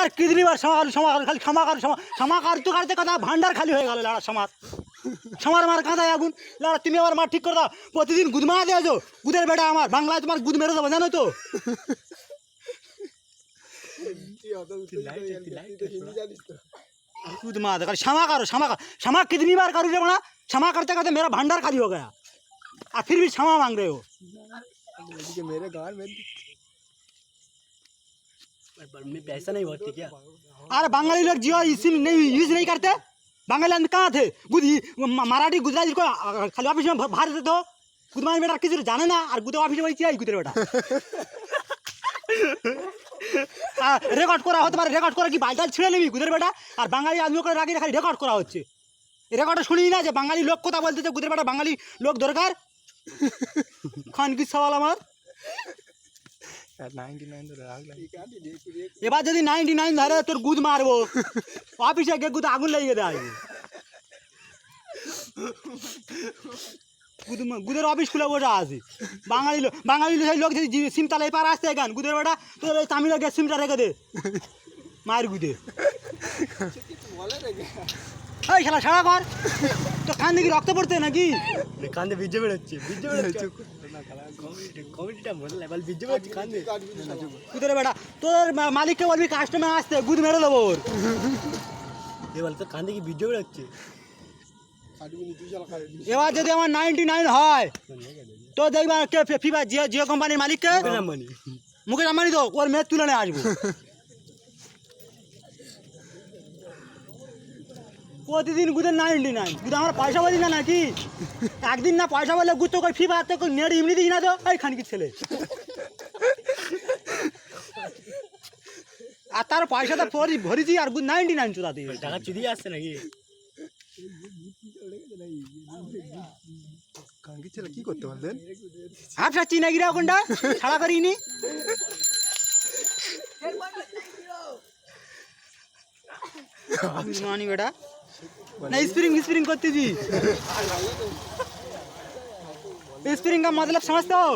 আর kidney বার সমাকার খালি সমাকার তো কাটতে কথা ভান্ডার খালি হয়ে গেল লাড়া সমার মার কাঁদায় আগুন লাড়া তুমি আবার মার ঠিক করে দাও প্রতিদিন গুদ মারা দিয়েছো গুদের বেটা আমার বাংলায় তোমার গুদ মেরে দেবো জানো তো गुद मार कर क्षमा करो क्षमा कितनी बार करूँ जब ना क्षमा करते करते मेरा भंडार खाली हो गया और फिर भी क्षमा मांग रहे हो मेरे गाँव में पैसा नहीं भरती क्या? अरे बंगाली लोग जियो सिम नहीं यूज नहीं करते बंगाली कहाँ थे मराठी गुजराती को खाली ऑफिस में भर देते हो गुद मार बेटा किसी जाने ना और गुदे ऑफिस में चाहिए गुदे बेटा রেকর্ড করা হতে পারে রেকর্ড করে কি বালটাল ছিঁড়ে নিবি গুদের বেটা আর বাঙালি আদমি করে রাখি খালি রেকর্ড করা হচ্ছে এই রেকর্ডটা শুনি না যে বাঙালি লোক কথা বলতেছে গুদের বেটা বাঙালি লোক দরকার খান কি সওয়াল আমার এবার যদি 99 ধরে তোর গুদ মারবো অফিসে গিয়ে গুদ আগুন লেগে দেয় গুদের অফিস খুলে বসে আছে বাঙালি লোক যদি সিম তালাই পার আসতে গান গুদের বেটা তোর ওই তামিল গিয়ে সিমটা রেখে দে মায়ের গুদে ওই খেলা সারা কর তো কান দেখি রক্ত পড়তে নাকি কান্দে বিজে বেরোচ্ছে কমেডিটা মনে লেভেল বিজে বেরোচ্ছে কান্দে গুদের বেটা তোর মালিককে বলবি কাস্টমার আসতে গুদ মেরে দেবো ওর এবার তো কান্দে কি বিজে বেরোচ্ছে এবার যদি আমার 99 হয় তো দেখবা কে ফিফা জিও কোম্পানির মালিককে মুকেশ আম্বানি তো ওর মেয়ে তুলে নিয়ে আসবো প্রতিদিন গুদের 99 গুদ আমার পয়সা বলি না নাকি একদিন না পয়সা বললে গুদ তো কই ফিফা তো নেট এমনি দিই না তো এই খানকি ছেলে আর তার পয়সাটা ভরিছি আর গুদ 99 চুরা দিয়ে টাকা চুরি আসছে নাকি কি করতে পারলেন হাফসা চিনা গিরা কোনটা ছাড়া করিনি मानी बेटा नहीं स्प्रिंग करती थी स्प्रिंग का मतलब समझते हो